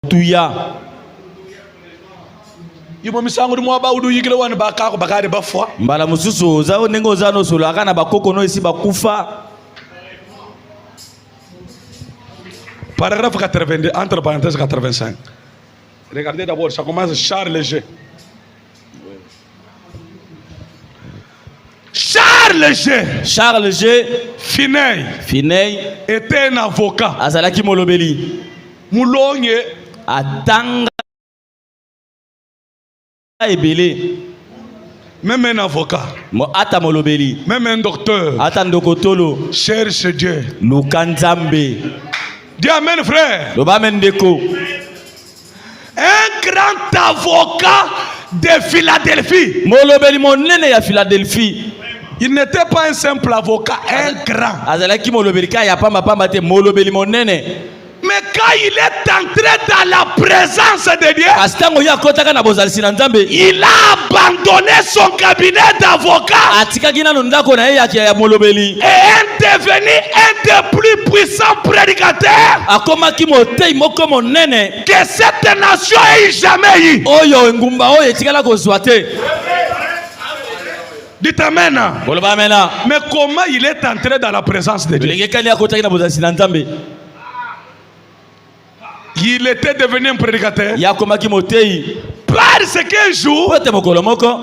tuya Yimo misango mo ba udu yigile wan ba ka ko bakare ba fwa mbala mususu zao nengo zano solo akana bakoko no isi bakufa. Paragraphe 82 entre parenthèses 85. Regardez d'abord, ça commence Charles Léger. Charles Léger Finney était un avocat. Azalaki molobeli. Moulonge atanga ebele. Même un avocat. Mo ata molobeli. Même un docteur. Atandokotolo. Cherche Dieu. Lukanzambe. Dis amen frère. Lobamendeko. Un grand avocat de Philadelphie. Molobeli monene ya Philadelphie. Il n'était pas un simple avocat, un grand. Azalaki molobeli ka ya pamba pamba te molobeli monene. Mais quand il est entré dans la présence de Dieu, il a abandonné son cabinet d'avocat et est devenu un des plus puissants prédicateurs que cette nation ait jamais eu. Dites amen. Mais comment il est entré dans la présence de Dieu? Il était devenu un prédicateur. Parce qu'un jour,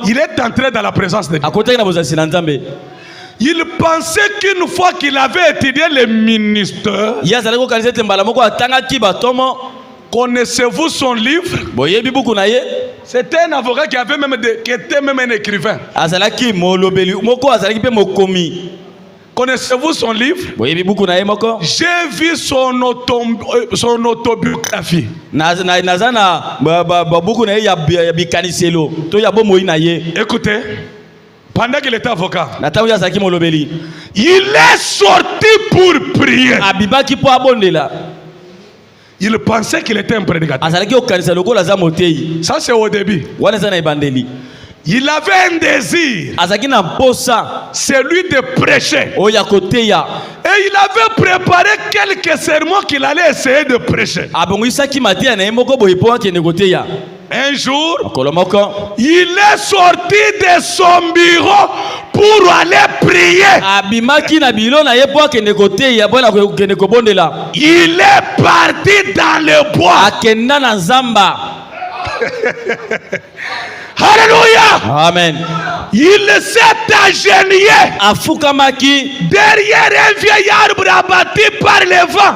il est entré dans la présence de Dieu. Il pensait qu'une fois qu'il avait étudié les ministères, connaissez-vous son livre? C'était un avocat qui était même un écrivain. Connaissez-vous son livre? J'ai vu son autobiographie. Écoutez, pendant qu'il était avocat, il est sorti pour prier. Il pensait qu'il était un prédicateur. Ça c'est au début. Il avait un désir, celui de prêcher. Et il avait préparé quelques sermons qu'il allait essayer de prêcher. Un jour, il est sorti de son bureau pour aller prier. Il est parti dans le bois. Alléluia. Amen. Il s'est agenouillé derrière un vieil arbre abattu par le vent.